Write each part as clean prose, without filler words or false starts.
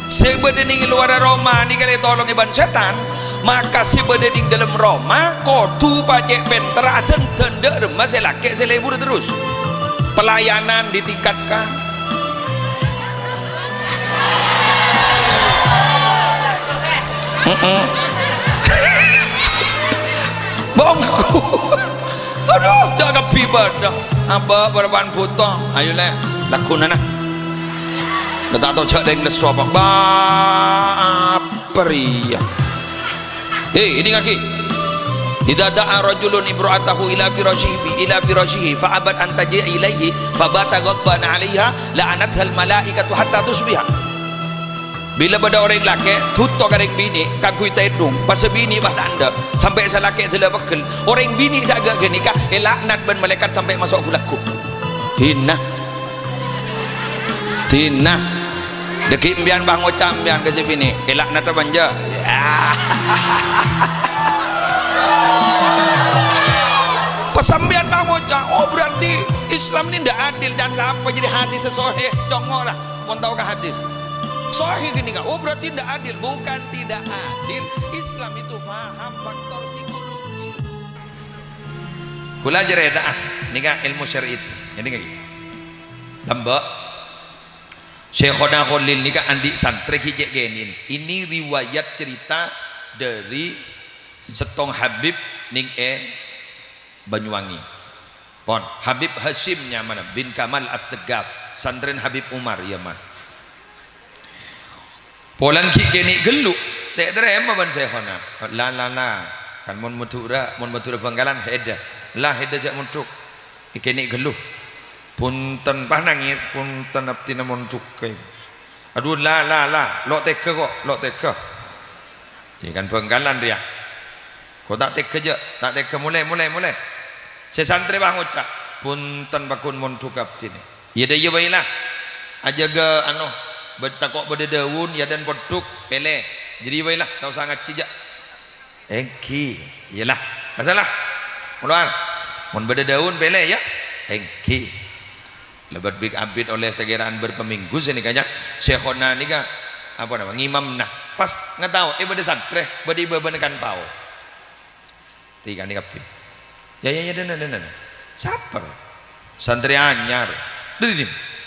sebedening luar Roma ni kali tolong iban setan, maka sebedening dalam Roma kotu pajak pentera tende remas selake selebur terus pelayanan ditingkatkan. Bongku aduh jaga pibadah apa berapaan putong ayo le lakunan nah dah tak tahu cak deng lesu apa pria hei ini kaki idza da'a rajulun imra'atahu ila firashihi fa abad an taji'a ilaihi fa bata ghadban 'alaiha la'anatha al malaikatu hatta tusbiha. Bila pada orang laki tutok orang bini kagui tedung pas bini bah anda sampai salaki telah bekel orang bini jaga gini kah laknat ban malaikat sampai masuk gulaku hina tina deki mbian bang ocam mbian ke bini laknat banja pesambian bang ocam. Oh berarti Islam ini tidak adil dan apa jadi hadis sesoheh dongor lah mau tahu kah hadis sahih gini kan? Oh berarti tidak adil, bukan tidak adil. Islam itu paham faktor psikologi. Kula jereda ini kan ilmu syar'i. Jadi kayak gitu. Lamba Syekhona Khalil ini kan andi santri kijek genin. Ini riwayat cerita dari setong Habib ning Banyuwangi. Pon Habib Hasyimnya mana? Bin Kamal As-Segaf, santren Habib Umar ya mah. Polan ki keni geluk tak terima ban saya khona la kan mon mutura Bangkalan heda lah heda jak muntuk keni geluk punten pah nangis punten aptina mon cukai aduh la lo teka kok lo teka ya kan Bangkalan dia kok tak teka je tak teka mulai saya santri bang ucap punten bakun mon cukap tini ya dah ya baiklah aja ke anu bertakok berde daun ya dan poduk pele jadi baiklah tahu sangat cijak engki iyalah masalah muluan mun berde daun pele ya engki lebat big abid oleh segeraan berpeminggu sini kanya syekhona ni ka apa nama ngimam nah pas ngetau berde santre berde bebenekan pau tiga ni kapi ya dan saper santri anyar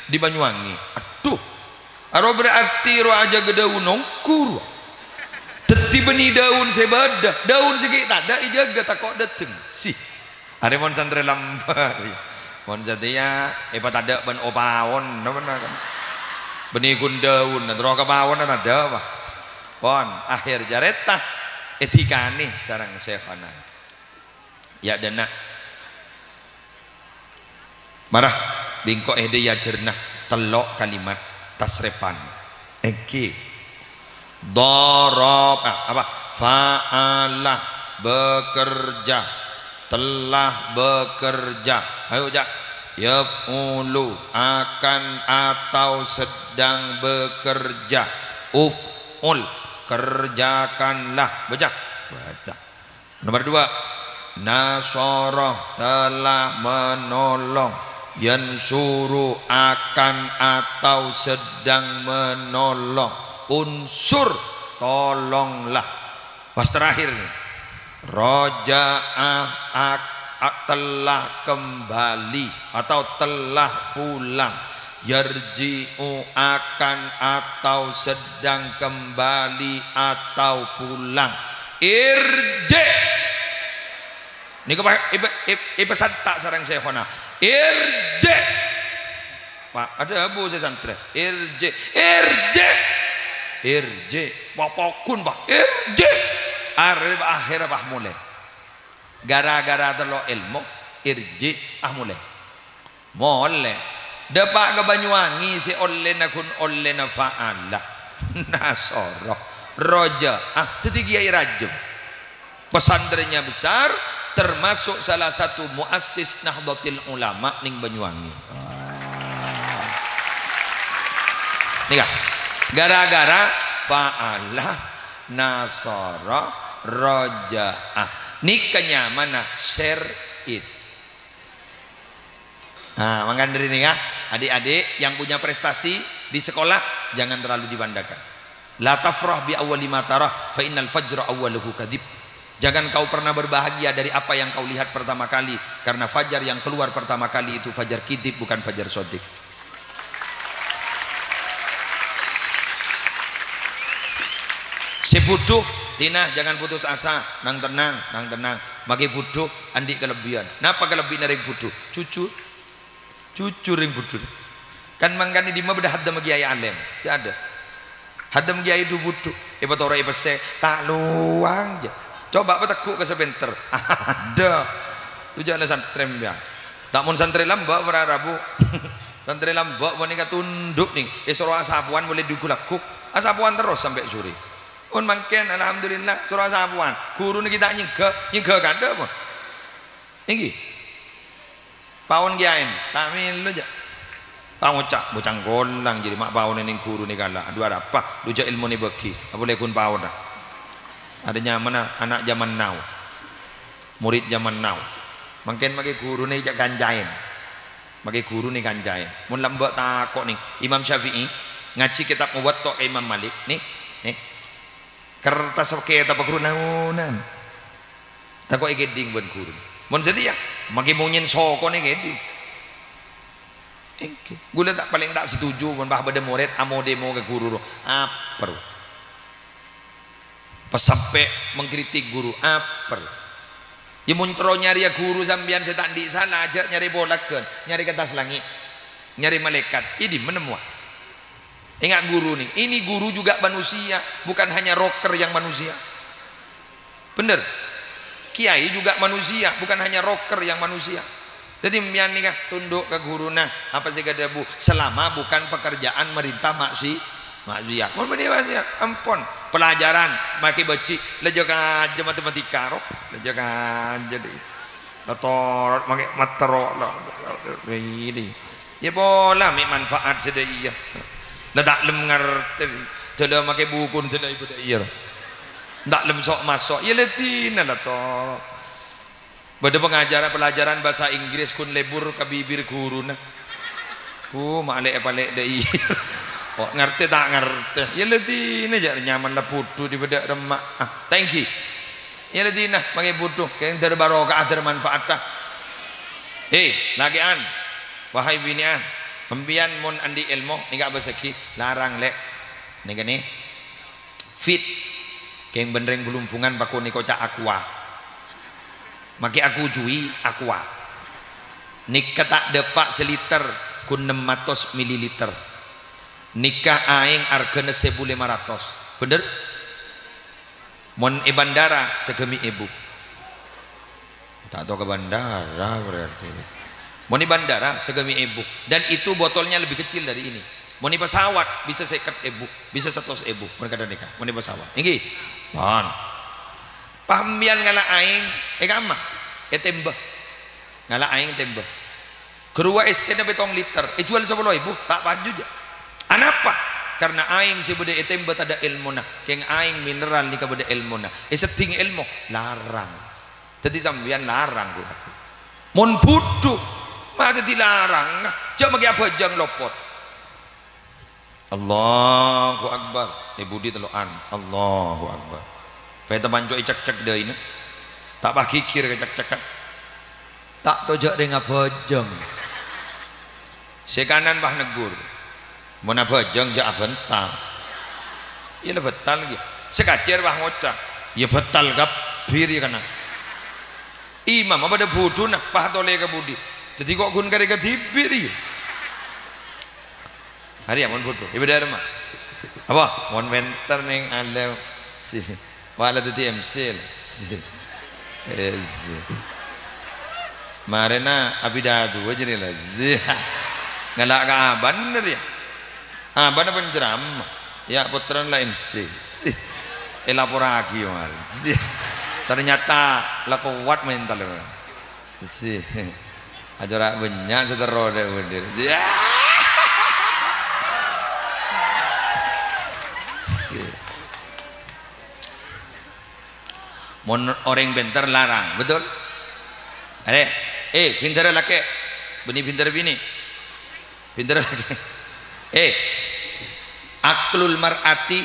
di Banyuwangi aduh aro berarti ro aja ke daun nongkur teti beni daun sebadah daun sikit tak ada ijaga takok dateng sih are mon santri lambar mon satia tak ada ban opawon mana kan beni gun daun ro ka pawon ada apa pon akhir jareta etika nih sareng syekhana ya dana marah bingko dia jernah telok kalimat tasrifan engki darab apa fa'ala bekerja telah bekerja ayo jak yaf'ulu akan atau sedang bekerja uf'ul kerjakanlah baca nomor 2 nasara telah menolong yansuru akan atau sedang menolong unsur tolonglah pas terakhir nih roja'ah telah kembali atau telah pulang yarji'u akan atau sedang kembali atau pulang irji ini pesan tak sarang syekhona irji pak ada abu saya santri irji wapokun pak irji akhir bah mulai gara-gara terlalu ilmu irji mulai dapat ke Banyuwangi si oleh nakun oleh nafa'ala nasoroh roja tetiga rajum pesantrennya besar termasuk salah satu muassis Nahdlatul Ulama ning Banyuwangi. Nih gara-gara fa'ala nasara roja'ah nikahnya mana share it. Nah makanya dari ini ya adik-adik yang punya prestasi di sekolah jangan terlalu dibanggakan La tafrah bi awwali ma tarah fa innal fajra awwaluhu kadzib. Jangan kau pernah berbahagia dari apa yang kau lihat pertama kali, karena fajar yang keluar pertama kali itu fajar kidib, bukan fajar shadiq. Sebutuh tina jangan putus asa, nang tenang, magi butuh andi kelebihan. Napa kelebihan ring butuh? Cucu ring butuh. Kan mangkani di mah bedah hadam magi ayah alem. Tidak ada. Hadam magi itu butuh. Iba tora iba se tak luang je. Coba betekuk ke sebentar. Ada. Tu jangan santrem ya. Tak mun santri lambak berarabu. Santri lambak menika tunduk nih. Esoro asapuan boleh digulakuk. Asapuan terus sampai sore. Un mangken alhamdulillah surah asapuan. Guru ni kita nyega kan dah pun. Iki. Paun kiain. Tak milu je. Pangocak bocang golang jadi mak paun ning guru ni kala. Aduh ada apa? Duja ilmu ni beki. Apa boleh kun paun dah. Adanya mana anak zaman now, murid zaman now. Mungkin bagi guru ni jak ganjain, bagi guru ni ganjain. Mun lambak takok ni Imam Syafi'i ngaji kitab Muwatta Imam Malik nih kertas pakai apa guru naunan. Takok igeding ben guru. Mun setia, bagi munyin soko ni geding. Gula tak paling tak setuju mun bah bade murid amo demo ke guru apa? Pas sampai mengkritik guru apa? Ya muncro nyari ya guru sambian setan di sana aja nyari bolakan, nyari kertas langit, nyari malaikat. Ini menemu. Ingat guru nih, ini guru juga manusia, bukan hanya rocker yang manusia. Bener. Kiai juga manusia, bukan hanya rocker yang manusia. Jadi mian nih tunduk ke guru nah apa sih kata bu? Selama bukan pekerjaan merintah maksiat. Mun ya ampun. Pelajaran maki beci lejakan aja matematika roh lejakan jadi lator maki matero ini ya bola mi manfaat sedaya la tak lem ngerti jelo maki buku tidak ibu iya tak lem sok masuk ya letina lator pada pengajaran pelajaran bahasa Inggris kun lebur ke bibir guru nah malek palek dai. Oh, ngerti tak ngerti ya letih ini jadi nyaman lah putu di bedak remak thank you ya letih nah pakai putu kayak terbarokah termanfaat dah lagian wahai binian pembian mon andi ilmu nggak berseki larang lek nih fit kayak benereng belumpungan paku niko cak aqua maki aku jui aqua nikah tak depak seliter kun 600 mililiter nikah aing argana 1500 bener mon bandara segemi ibu tak tahu ke bandara berarti mon bandara segemi ibu dan itu botolnya lebih kecil dari ini mon pesawat bisa 50 ibu bisa 100 ibu mereka ada nikah mon pesawat ini mon pahamian ngala aing kama tembak ngala aing tembak kerua esena betong liter jual 10 ibu tak paju aja. Anapa? Karena aing si bude etem ada ilmu na, keng aing mineral ni kabada ilmu na. Seting ilmu larang. Jadi sambian larang gua. Mon butuh, mata dilarang. Jangan bagi apa jang lopot. Allahu Akbar. Budi teloan. Allahu Akbar. Peta banjo cek deh ini. Tak bah kikir ke cek. Tak tojak dengan bojong. Sekanan bah negur. Mana bajang jak bental, iya lah betal lagi. Sekacer bah ngocak, ya betal gapir ya kana. Imam apa ada bodoh nah, pah tole ke budi. Jadi kok gun kari ketibir ya. Hari amun bodoh, ibu dari mana? Apa? Mon mentor neng alam si, wala tu MC si, Marena abidadu aja nih lah, ngalak kaban nih ya. Bana penceram ya putran lah MC elapor lagi mal ternyata lah kuat mental sih ajarak banyak seterus deh bener mon orang bentar larang betul ada pintar laki bini pintar bini pintar laki aklul mar'ati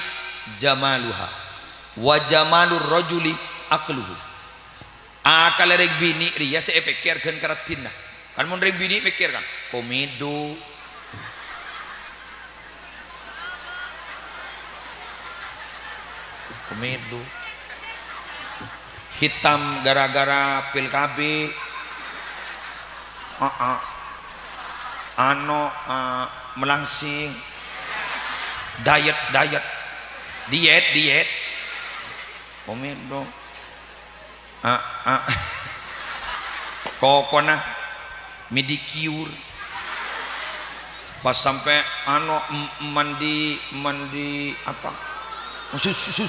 jamaluha wa jamalur rajuli aqluhu. Akal reg bini ria se pikir kan karatina kan mun reg bini pikir kan komedo hitam gara-gara pil KB melangsing diet komedo kokona medicure pas sampai mandi apa susu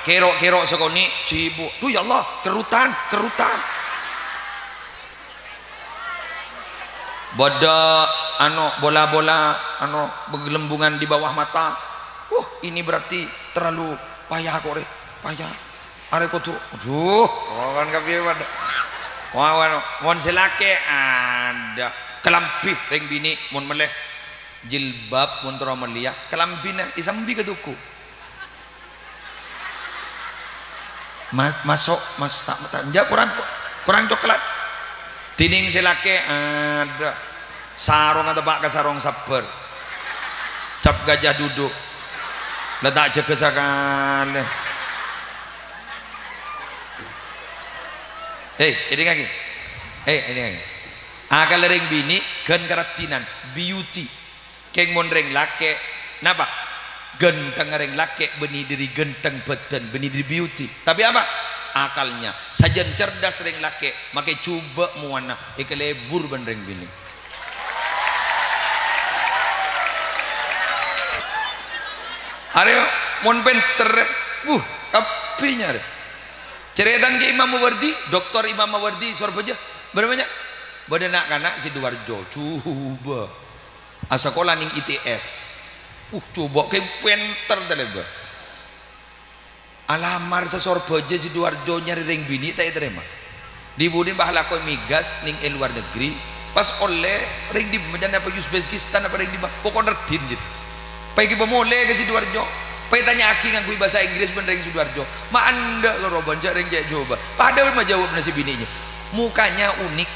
kero sekoni sibuk tuh ya Allah kerutan bodoh bola-bola bergelembungan di bawah mata. Ini berarti terlalu payah kok payah arek kok tuh aduh kan kabeh wadah mon selake ada kelampi ring bini mon meleh jilbab mon tro melia kelampina isambi ke tuku masuk tak kurang coklat tining selake ada sarung atau pak ke sarung sabar cap gajah duduk letak jegesakan ini lagi akal ring bini gen keratinan beauty keng mon ring lake napa genteng ring lake beni diri genteng badan beni diri beauty tapi apa akalnya sajen cerdas ring lake make coba muana ikelebur ben ring bini areo mon penter tapi nyare ceretan ke Imam Mawardi dokter Imam Mawardi sorbaja berapa banyak badan anak si Sidoarjo coba asakola ning ITS coba ke penter daleba alamar sesorbaja si Sidoarjo nyari ring bini tak terima dibudin bahala ko migas ning luar negeri pas oleh ring di macam apa Uzbekistan apa ring di pokok nerdin gitu pagi pemulai ke Sidoarjo pagi tanya aki nganggu bahasa Inggris bener yang Sidoarjo ma anda kalau banjak yang kayak coba padahal mah jawab nasi bininya mukanya unik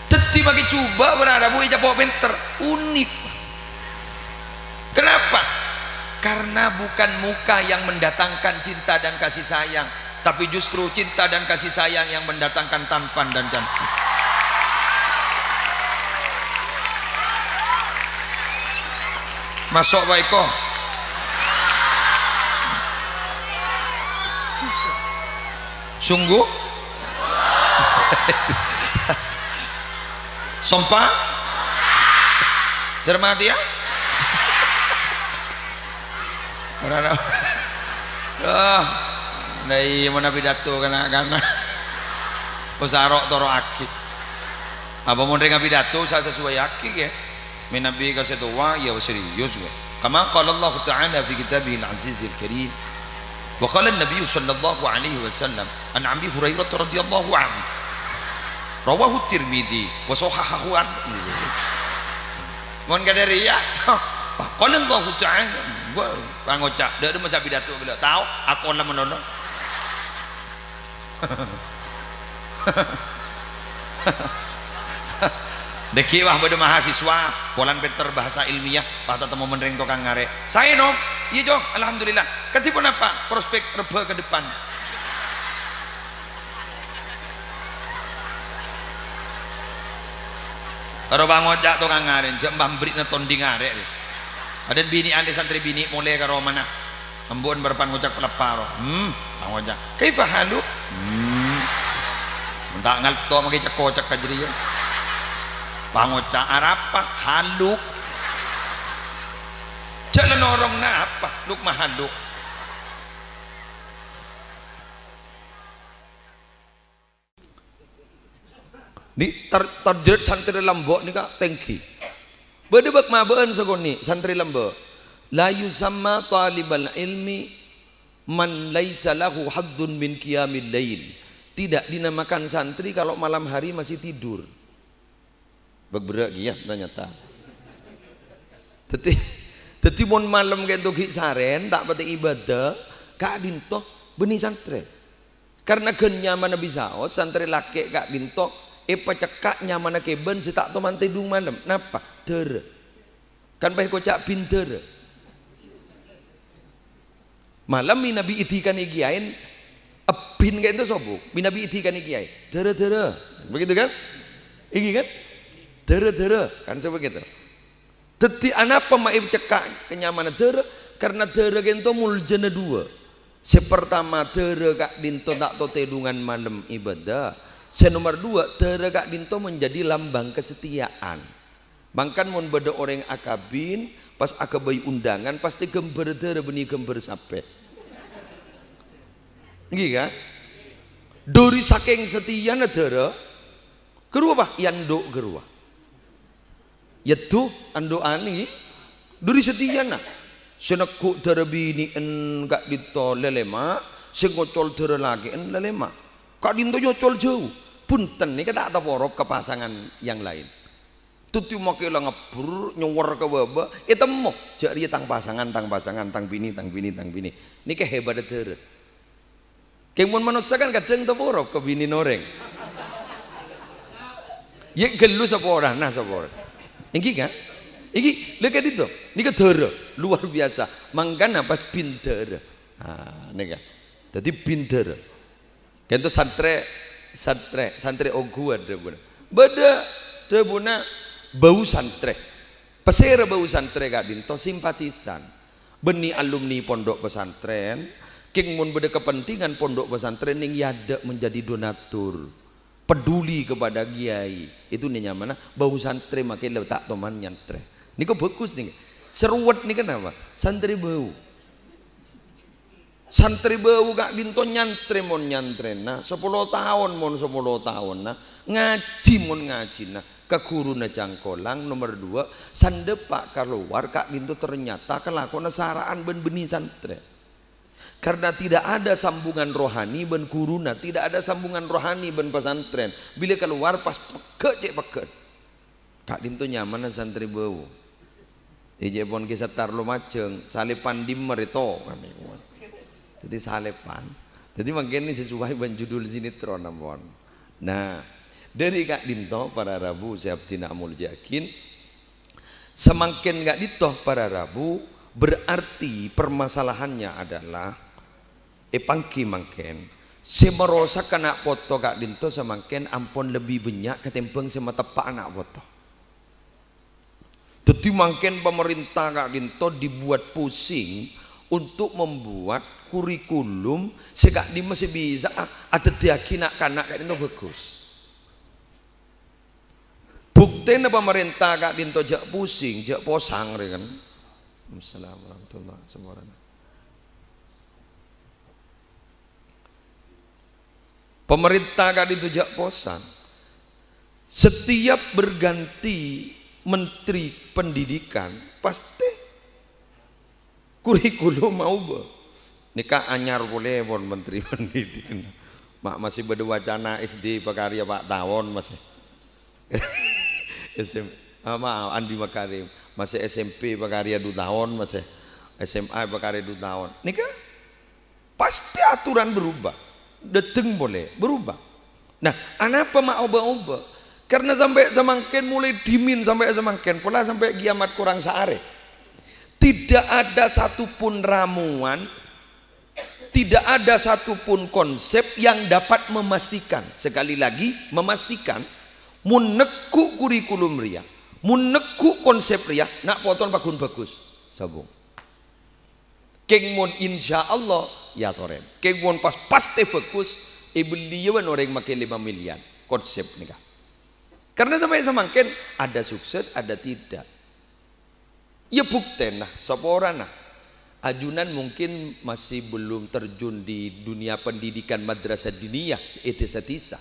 teti makin coba berada bu ijab pinter unik kenapa karena bukan muka yang mendatangkan cinta dan kasih sayang tapi justru cinta dan kasih sayang yang mendatangkan tampan dan cantik. Masuk baiko sungguh sompa cermat ya berada dari mana pidato karena usarok toro aki apa mau dengar pidato saya sesuai aki ya min nabi kasih tua ya serius ya kama qala Allah ta'ala fi kitabihil azizil karim wa qala an-nabiy sallallahu alaihi wasallam an Abi Hurairah radhiyallahu anhu rawahu Tirmidzi wa sahahahu an mon kadari ya qala Allah ta'ala gua ngocak dak masa pidato gila tahu aku lah menono deki wah pada mahasiswa polan peter bahasa ilmiah pada temu menering tokang ngare saya no iya jong alhamdulillah ketipun apa prospek reba ke depan karo bang ojak tokang ngare jek mbambrit netonding ngare ada bini ande santri bini mulai karo mana embon berpan ngocak peleparo bang ojak kaifa halu mentak ngalto magi cekocak kajriya pangoca arapa haluk jalan orang na apa luk mahaluk di terjerat santri lembok ni kak tengki berdebak mabeen segoni santri lembok la yusamma talibal ilmi man laisa lahu haddun min qiyamil lail tidak dinamakan santri kalau malam hari masih tidur. Bergerak ya ternyata. Teti mon malam kayak tuh saren tak pati ibadah kak dinto benih santri. Karena genyaman bisa santri laki kak dinto pecekak nyaman keben si tak toman tidung malam. Napa? Dere. Kan baik kocak pinter. Malam minabi itikan igiain epin kayak itu sobuk. Minabi itikan igiain. Dere. Begitu kan? Iki kan? Dere kan sebegitu. Teti anak pemain cekak kenyamanan dere karena dere gento muljana dua. Sepertama dere kak dinto tak to tedungan malam ibadah. Senomor dua dere kak dinto menjadi lambang kesetiaan. Bangkan mon beda orang akabin pas akabai undangan pasti gember dere benih gember sape. Iya kan? Dori saking setia dere gerua apa? Yando gerua. Yaitu ando ani duri setia na senekuk dere bini en gak dito lelema sengocol dere lagi en lelema kak dinto nyocol jauh punten nih kita tak porop ke pasangan yang lain tuti makilah ngebur nyower ke baba itu mau jadi tang pasangan tang bini ini kehebat dere kemun manusia kan kadang tak porop ke bini noreng ya gelu sepora nah sepora ini kan ini lihat itu ini kedere luar biasa mangkana pas pinter ini kan jadi pinter kan itu santri ogu ada beda debuna bau santri pesera bau santri kak dinto simpatisan benih alumni pondok pesantren king mun beda kepentingan pondok pesantren yang yada menjadi donatur peduli kepada kiai itu nih mana bau santri makin letak teman nyantre ini kok bagus nih seruat nih kenapa santri bau kak dinto nyantre mon nyantre nah 10 tahun nah ngaji mon ngaji nah ke guru na jangkolang nomor 2 sandepak keluar kak dinto ternyata kelakuan saraan ben benih santri. Karena tidak ada sambungan rohani ben guruna, tidak ada sambungan rohani ben pesantren. Bila keluar pas peke kak dinto nyaman santri bau. Ije pon kisah tarlo maceng, salepan dimmer itu kan. Jadi salepan. Jadi makin ini sesuai ben judul sinetron nampon. Nah, dari kak dinto para Rabu siap tina amul yakin. Semakin gak ditoh para Rabu berarti permasalahannya adalah pangki mangken semerosak anak foto kak dinto semakin ampun lebih banyak ketimbang sama tepak anak foto. Jadi mangken pemerintah kak dinto dibuat pusing untuk membuat kurikulum sekak di masih bisa ada diaki nak kanak kak dinto bagus. Buktinya pemerintah kak dinto jak pusing jak posang kan. Assalamualaikum warahmatullahi wabarakatuh. Pemerintah kan itu jak posan setiap berganti menteri pendidikan pasti kurikulum mau nikah anyar boleh bon menteri pendidikan mak masih berwacana SD pakarya Pak Tawon masih maaf Andi Makarim masih SMP pakarya 2 tahun masih SMA pakarya 2 tahun nikah pasti aturan berubah deteng boleh berubah. Nah, anapa mau ubah-ubah? Karena sampai semakin mulai dimin sampai semakin pola sampai kiamat kurang sehari. Tidak ada satupun ramuan, tidak ada satupun konsep yang dapat memastikan. Sekali lagi memastikan muneku kurikulum ria, muneku konsep ria, nak potong bakun bagus, sabung. Kengmon insya Allah ya toren. Kengmon pas pasti bagus. Beliau orang makin 5 miliar konsep nikah. Karena sampai semakin ada sukses ada tidak. Ya bukti nah seorang nah ajunan mungkin masih belum terjun di dunia pendidikan madrasah diniyah etisa.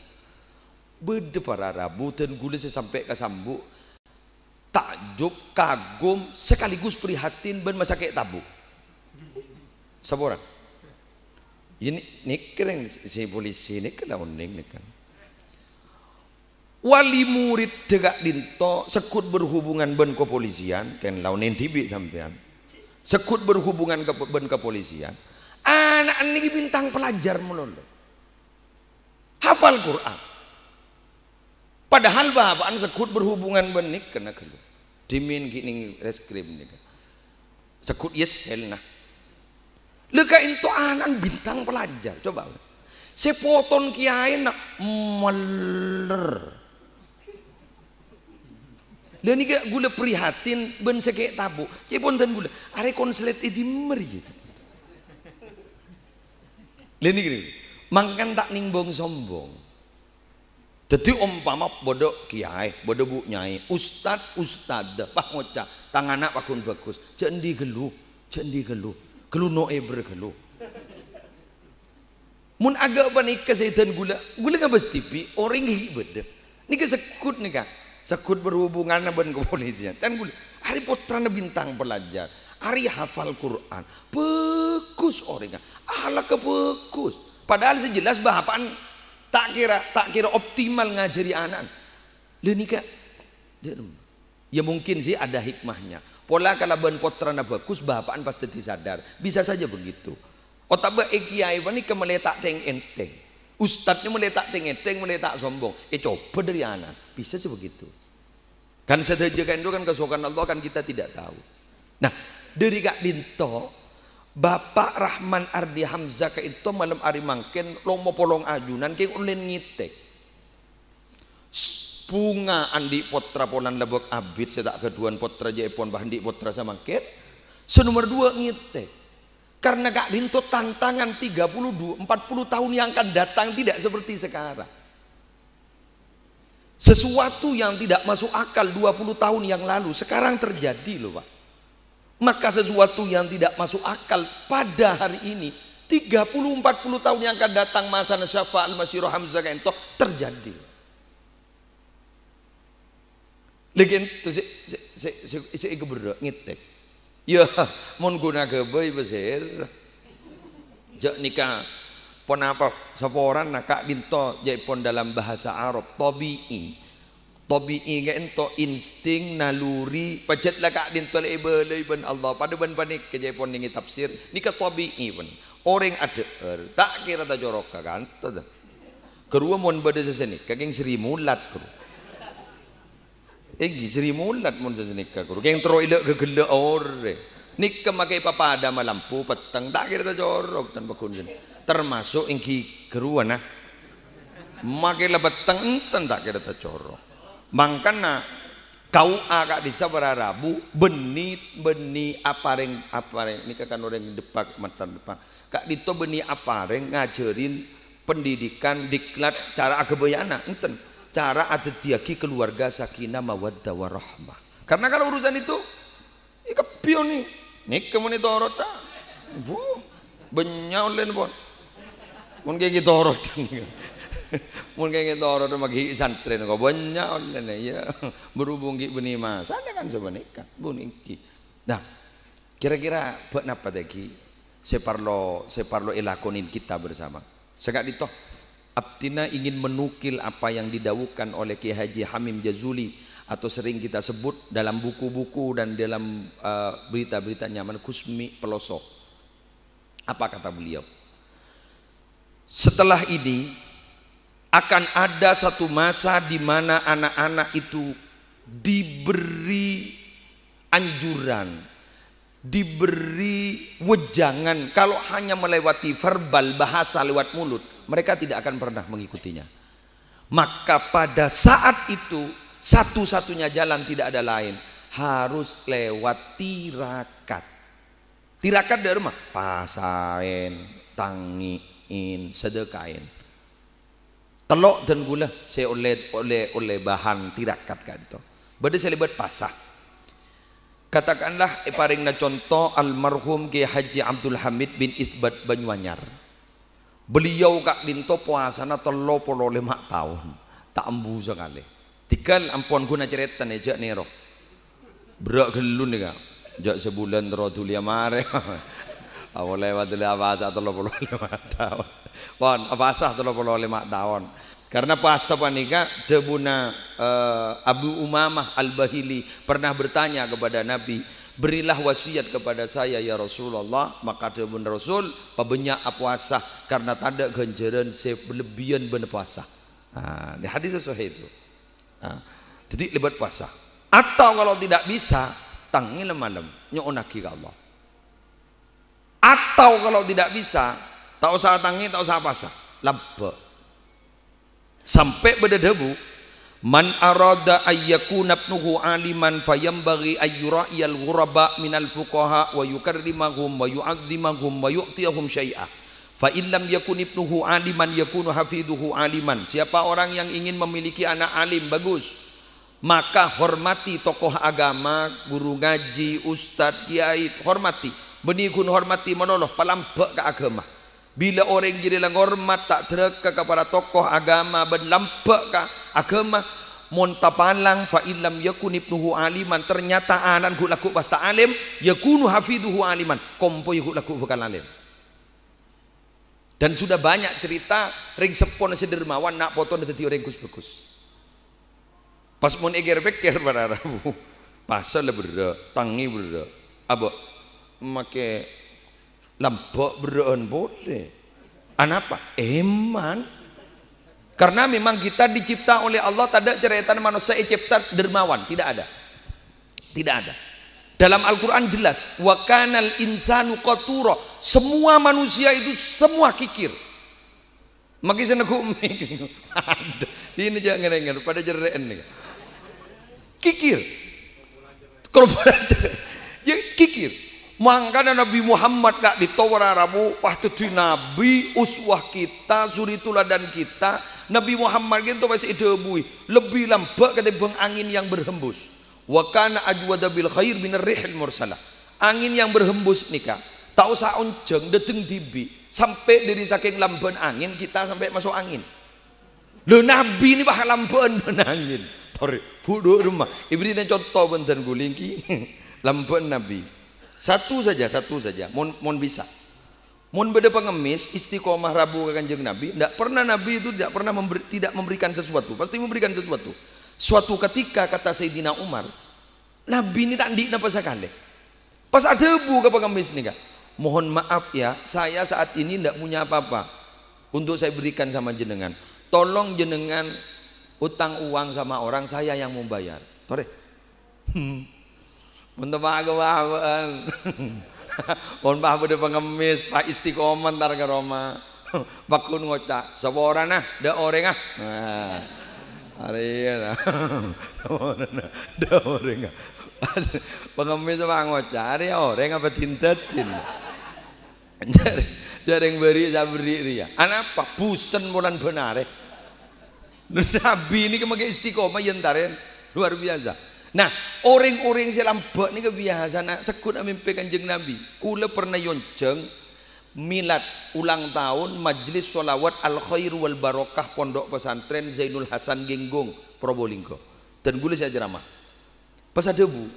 Bede para Rabu dan gula sampai ke sambu takjub kagum sekaligus prihatin ben masake tabuk. Saboran Ini keren si polisi ini kan uning kan. Wali murid degak dinto sekut berhubungan ben kepolisian kan launin tibi sampean. Sekut berhubungan ben kepolisian. Anak ini bintang pelajar melulu. Hafal Quran. Padahal bapaan sekut berhubungan benik kena kelu. Dimin gini reskrim nih. Sekut yesel nah. Leka itu anak bintang pelajar. Coba. Sepoton kiai nak meler. Dan ini gula prihatin ben sekek tabu. Cepon dan gula. Are konslet di meri. Leni gini. Mangkan tak ningbong sombong. Jadi umpama bodoh kiai, bodoh bu nyai, ustad, pak ngocak, tangan pakun bagus, cendi gelu, gelu no eber gelu. Mun agak panik kesehatan gula nggak bestipi, orang hibet. Nika sekut nika, sekut berhubungan dengan kepolisian. Dan gula, hari putrana bintang pelajar, hari hafal Quran, bagus orangnya, ala kebagus. Padahal sejelas bahapan tak kira optimal ngajari anak. Lenika ya mungkin sih ada hikmahnya. Pola kalau ban potrana bagus bapaan pasti sadar. Bisa saja begitu. Otak ba kiai ini meletak teng enteng. Ustadznya meletak teng enteng, meletak sombong. Coba dari anak. Bisa sih begitu. Kan saja kan itu kan kesukaan Allah kan kita tidak tahu. Nah, dari Kak Dinto Bapak Rahman Ardi Hamzah ke itu malam hari mangken lomo polong ajunan ke ulen ngitek bunga andi potra ponan lebok abid setak keduan potra jaipon bahandi potra samangken senomor 2 ngitek karena Kak Dinto tantangan 40 tahun yang akan datang tidak seperti sekarang. Sesuatu yang tidak masuk akal 20 tahun yang lalu sekarang terjadi loh Pak. Maka sesuatu yang tidak masuk akal pada hari ini 30-40 tahun yang akan datang masa Syafa al-Masyirah Hamzah Kento terjadi. Lagi itu si keberdak ngitek. Ya, mun guna kebay besar. Jak nikah pon apa? Saporan nak Kak Dinto jaipon dalam bahasa Arab tabi'i. Tabi'i ke ento insting naluri pacetlah Kak Dinto lebelai ben Allah pada ben panik kejepon ningi tafsir ni ke tabi'i ben orang ada tak kira ta jorok kan ta kerua mon bade seseni kageng Sri Mulat kru Sri Mulat mon seseni kru keng tro ile gegele ore nik kemakai papada malampu petang tak kira ta jorok tan bakun termasuk ingki kerua nah makai petang enten tak kira ta jorok. Mangkana kau agak bisa berarabu beni apareng ini kan orang depak mata depak Kak Dito beni apareng ngajarin pendidikan diklat cara agabayana enten cara adetiaki keluarga sakinah mawaddah warahmah karena kalau urusan itu kepion nih kemudian torot benyau len pon mun kayak gitu torot mun kayak gitu orang magi santren kok banyak online ya berhubung ki benih mas ada kan sebenarnya buniki nah kira-kira buat apa lagi separlo elakonin kita bersama sekak dito Abtina ingin menukil apa yang didawukan oleh Ki Haji Hamim Jazuli atau sering kita sebut dalam buku-buku dan dalam berita-berita nyaman Kusmi Pelosok. Apa kata beliau? Setelah ini akan ada satu masa di mana anak-anak itu diberi anjuran, diberi wejangan kalau hanya melewati verbal bahasa lewat mulut, mereka tidak akan pernah mengikutinya. Maka pada saat itu satu-satunya jalan tidak ada lain, harus lewat tirakat. Tirakat dari rumah, pasain, tangiin, sedekain. Telok dan gula saya oleh bahan tirakat kan itu. Bade saya libat pasah. Katakanlah paring na contoh almarhum Ki Haji Abdul Hamid bin Itsbat Banyuanyar. Beliau Kak Dinto puasana 35 tahun. Tak embu sekali. Tikal ampun guna cerita nih jak nero. Berak gelun nih Kak. Jak sebulan rodulia mare. Aku lewat dulu puasa 35 tahun. Pon puasa 35 tahun. Karena puasa panika debuna Abu Umamah Al-Bahili pernah bertanya kepada Nabi, berilah wasiat kepada saya ya Rasulullah. Maka debun Rasul pabanyak puasa karena tanda ganjaran sebelebihan ben puasa. Nah, di hadis sahih itu. Nah, jadi lebat puasa. Atau kalau tidak bisa tangi malam nyonaki ke Allah. Atau kalau tidak bisa tak usah tangi, tak usah puasa, labba. Sampai berdebu, man arada ayyakuna ibnuhu aliman fayambaghi ayyura'iyal ghuraba minal fuqaha wa yukarrimahum wa yu'azzimahum wa yu'tiyahum syai'a. Fa illam yakun ibnuhu aliman yakunu hafiduhu aliman. Siapa orang yang ingin memiliki anak alim bagus, maka hormati tokoh agama, guru ngaji, ustadz, kiai, hormati. Benikun hormati menoloh palambak ke agama. Bila orang jadi hormat tak terka kepada tokoh agama ben lampak ke agama montapalang fa illam yakun ibnuhu aliman, ternyata anan ku laku pasta alim yakunu hafiduhu aliman, kompo ku laku bukan alim. Dan sudah banyak cerita ring sepon sedermawan nak foto dadi orang bagus. Pas mun eger pikir pada rabu pasal berda tangi berda abo make lampok berdoan boleh. Anapa? Eman. Karena memang kita dicipta oleh Allah, tidak cerita manusia cipta dermawan, tidak ada. Tidak ada. Dalam Al-Quran jelas, wa kanal insanu qatura. Semua manusia itu semua kikir. Maki seneku ini jangan dengar pada jereen nih. Kikir. Kalau pada ya kikir. Makanya Nabi Muhammad gak ditawar Arabu pasti Nabi uswah kita, suri tuladan kita. Nabi Muhammad gitu masih idebui lebih lambat ketimbang angin yang berhembus. Wa kana ajwada bil khair minar rihil mursalah. Angin yang berhembus nika tak usah onceng deteng tibi sampai dari saking lamban angin kita sampai masuk angin. Lho Nabi ini bah lamban angin. Tori budu rumah. Ibrini contoh benten gulingki lamban Nabi. Satu saja, mon bisa. Mon beda pengemis istiqomah Rabu ke Kanjeng Nabi, tidak pernah Nabi itu tidak pernah tidak memberikan sesuatu, pasti memberikan sesuatu. Suatu ketika kata Sayyidina Umar, Nabi ini tak ndik napa sekali. Pas ada bu ke pengemis nih kak, mohon maaf ya, saya saat ini tidak punya apa-apa untuk saya berikan sama jenengan. Tolong jenengan utang uang sama orang, saya yang membayar. Tore. Untuk pagawaan, mohon maaf udah pengemis, pak istiqomah ntar ke Roma, bakun ngocak, seorang nah, da orang ah, hari ya, da orang ah, pengemis apa ngocak, hari orang apa tintetin, jadi beri saya beri dia, anak apa, busen bulan benar, Nabi ini kemakai istiqomah yentarin, luar biasa. Nah, orang-orang selambak ini kebiasaan sekut mimpi Kanjeng Nabi. Kula pernah yonceng milad ulang tahun majelis sholawat al khair wal barokah pondok pesantren Zainul Hasan Genggong Probolinggo. Dan gula saya ceramah. Pas ada bu,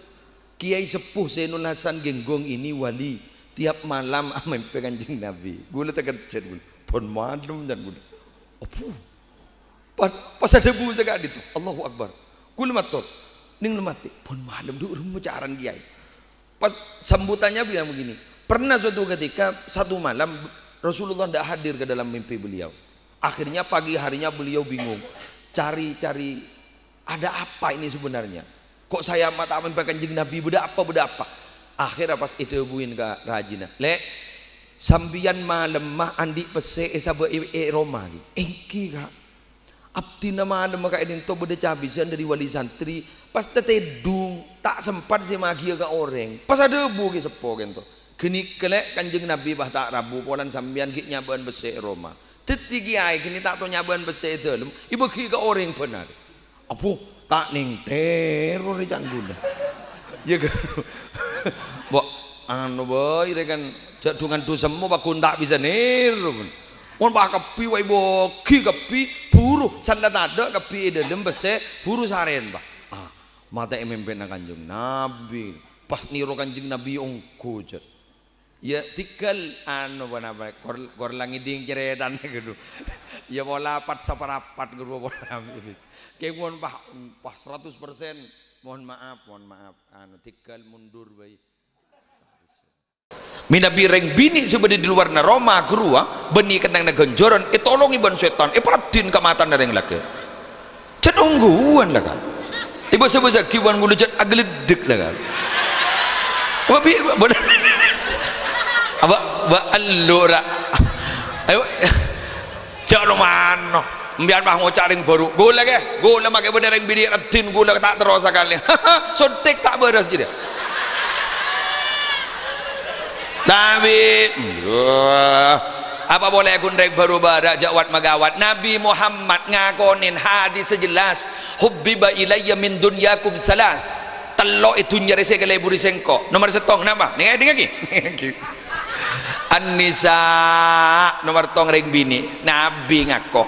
Kiai Sepuh Zainul Hasan Genggong ini wali tiap malam mimpi Kanjeng Nabi. Gula terkejut gula. Pon malam dan gula. Apa? Pas ada bu sekali itu. Allahu Akbar. Gula matur. Ning mati pun malam dulu rumah kiai. Pas sambutannya bilang begini, pernah suatu ketika satu malam Rasulullah tidak hadir ke dalam mimpi beliau. Akhirnya pagi harinya beliau bingung, cari-cari ada apa ini sebenarnya. Kok saya mata mimpi Kanjeng Nabi beda apa? Akhirnya pas itu buin ke Rajina, le sambian malam mah andi pese esabe Roma gitu. Engki kak. Abdi nama ada maka ini to beda cabisan dari wali santri pas tetedung tak sempat sih magi ke orang pas ada bu ke sepo gitu gini kelek Kanjeng Nabi bah tak Rabu polan sambian ki nyaban bese Roma tetigi ai gini tak to nyaban bese dalem ibu ki ke orang benar apa tak ning teror cangguna ya kan mbok anu boy kan jadungan dosemu pak tak bisa niru. Mon pak kepi wai bogi kepi buru sandat ada kepi dalam bese buru saren pak. Ah mata emempen Kanjeng Nabi pas niru Kanjeng Nabi ongko jet. ya tikal anu apa kor langiding ceretan gitu ya bola pat saparapat guru bola kayak mohon pah 100% mohon maaf anu tikal mundur baik minabi reng bini sebenarnya di luar na Roma gerua beni kenang na genjoran tolong iban setan peratin kamatan na reng laki cenungguan lah kan ibu sebesar kiwan gulu cat agledek lah kan wabi benar ba allura ayo jaro mano mbian bah ngocaring baru gula make bener yang bini ratin gula tak terasa kali sontek tak beres jadi Nabi apa boleh gundrek baru barak jawat magawat Nabi Muhammad ngakonin hadis sejelas hubbiba ilayya min dunyakum salas telok itu nyari saya kelai buri sengkok nomor setong nama nih lagi An-Nisa nomor tong ring bini Nabi ngako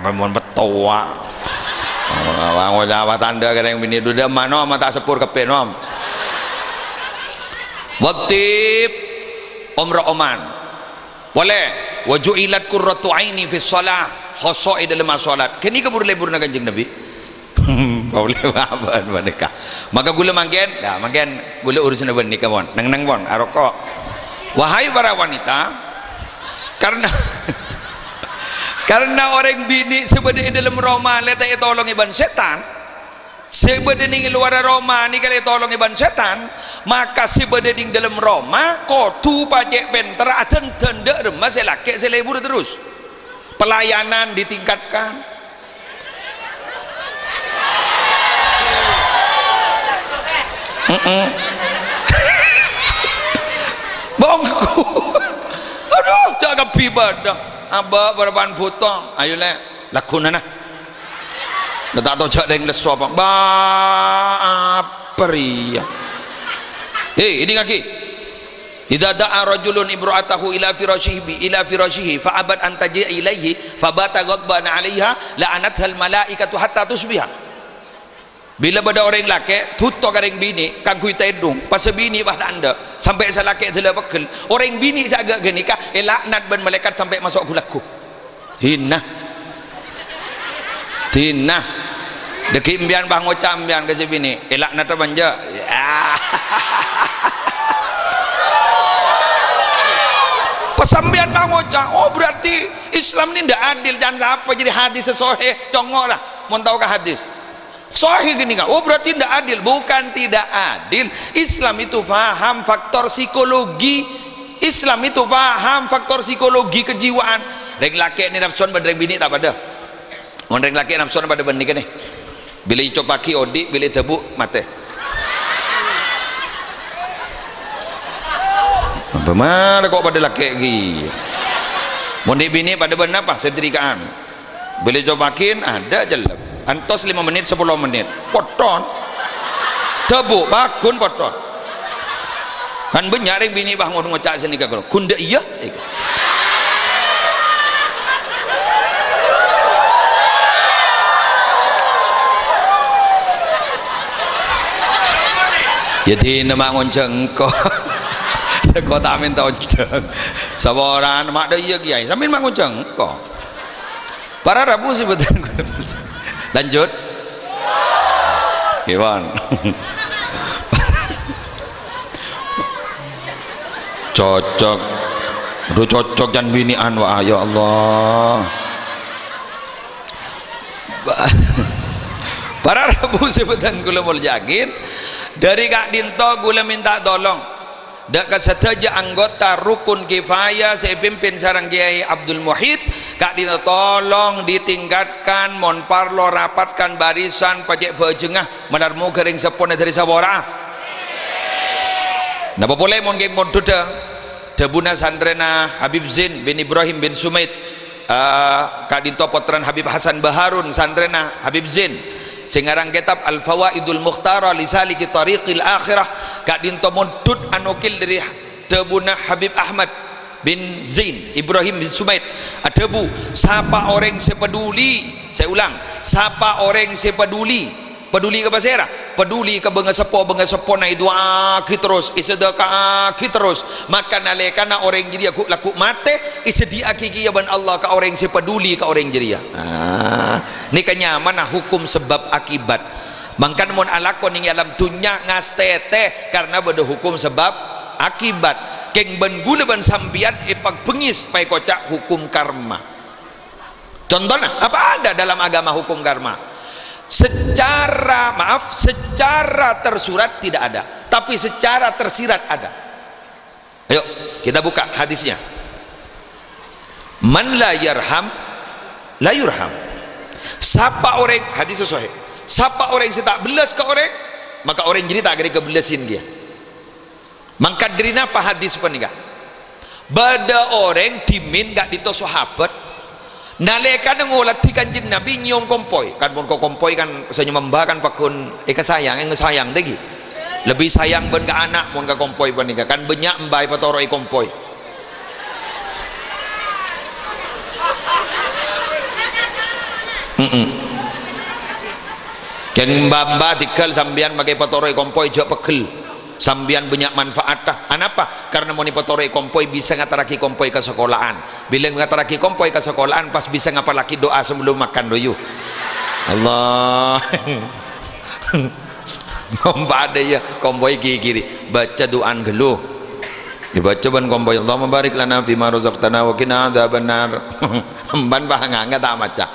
memang betua wang jawab tanda kering bini duda mano mata sepur kepen om waktib umrah oman boleh wajuilat qurratu aini fi shalah khosoi dalam salat kini kebur lebur na kanjeng Nabi boleh apa menikah maka gula manggen dah manggen gula urusan nikah bon nang bon aroko wahai para wanita karena orang bini sebenarnya dalam Roma letak tolong iban setan sebenarnya luar Roma ni kalau tolong iban setan maka sebenarnya dalam Roma kotu pajak benter aten tenda remah selaki selebur terus pelayanan ditingkatkan bongku aduh jaga pibadah abah berban foto ayo le lakuna nah tak tahu cak deng lesu apa ba pria ini lagi idza da'a rajulun imra'atahu ila firashihi fa abad an taji'a ilaihi fa bata ghadban 'alaiha la'anatha al malaikatu hatta tusbiha bila pada orang laki tuto kareng bini kangkui tedung pas bini bah anda sampai sa laki dela pekel orang bini sa agak genika laknat ban malaikat sampai masuk gulaku hina deki mbian bah ngocam mbian ke si bini laknat banja pesambian bah ngocam oh berarti Islam ini ndak adil dan apa jadi hadis sahih congok lah mau tahu ke hadis sahih gini kan oh berarti tidak adil bukan tidak adil Islam itu faham faktor psikologi kejiwaan reng laki ni nafsuan pada reng bini tak pada reng laki nafsuan pada bini kan ni bila icok paki odik bila tebuk mate bagaimana kok pada laki lagi mondi bini pada benda apa setrikaan bila icok pakin ada jelek antos 5 menit 10 menit poton tebuk bakun poton kan banyak yang bini bangun ngocak sini kagak kunda iya jadi nama ngonceng kok sekota minta onceng sabaran mak dah iya kiai sambil mak ngonceng kok para rabu sih betul lanjut Iwan cocok aduh cocok dan binian wah ya Allah para rabu sebutan gula mau yakin dari Kak Dinto gula minta tolong dekat setaja anggota rukun kifayah saya pimpin sarang Kiai Abdul Muhid Kak Dinto tolong ditingkatkan mon parlo rapatkan barisan pajak bejengah menarmu kering sepone dari sabora napa boleh mon geng mon duda debuna sandrena Habib Zain bin Ibrahim bin Sumaid Kak Dinto potran Habib Hasan Baharun sandrena Habib Zain singarang kitab Al-Fawaidul Mukhtara li Saliki Tariqil Akhirah Kak Dinto mundut anukil dari debuna Habib Ahmad bin Zain Ibrahim bin Sumaid adebu siapa orang sepeduli saya ulang siapa orang sepeduli peduli ke pasera, peduli ke benga sepo naik doa ki terus, isedekah ki terus, maka nalekana orang jadi aku laku mate isedia ki ban Allah ka orang si peduli ka orang jadi. Ni kenyaman hukum sebab akibat. Mangkan mun alakon ing alam dunya ngastete karena beda hukum sebab akibat. Keng ben guna ban sambian ipag pengis pai kocak hukum karma. Contohnya apa ada dalam agama hukum karma? Secara tersurat tidak ada, tapi secara tersirat ada. Ayo kita buka hadisnya. Man la yarham la yurham. Siapa orang, hadis sahih, siapa orang yang tak belas ke orang, maka orang jadi tak ada kebelasin dia. Maka dari apa hadis penikah? Bada orang dimin gak dito sahabat naleka ngolati kanjeng Nabi nyong kompoi kan pun kau kompoi kan saya membahakan pakun sayang tegi lebih sayang ben ke anak mun ke kompoi panika kan banyak mbai patoroi kompoi kan mbamba dikel sambian bagai patoroi kompoi jok pekel sambian banyak manfaat tah. Anapa? Karena mau nipotorei kompoi bisa ngataraki kompoi ke sekolahan. Bila ngataraki kompoi ke sekolahan pas bisa ngapalaki doa sebelum makan doyu. Allah. Ngomba ada ya kompoi kiri baca doaan geluh. Dibaca ban kompoi Allahumma barik lana fima razaqtana wa qina adzabannar. Ban bahanga enggak tak maca.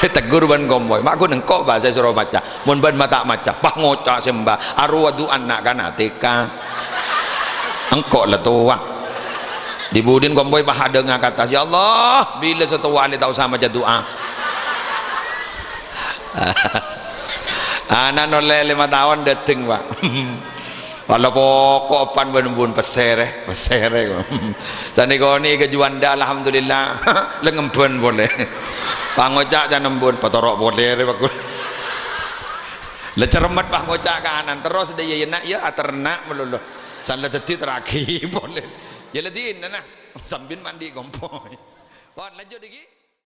Tegur ban komboy mak aku nengkok bahasa suruh baca mun ban mata maca pah ngocak sembah arwadu anak kan atika engkok lah tua dibudin komboy pah ada ngakata ya Allah bila setua ali tahu sama aja doa anak noleh 5 tahun dateng pak kalau pokok pan bun pesere sani koni kejuanda alhamdulillah lengemben boleh pangocak jangan embun patorok boleh bakul lecermat pah ngocak kanan terus dia nak ya aternak melulu salah detik terakhir boleh ya ledin nah sambil mandi kompoi wah lanjut lagi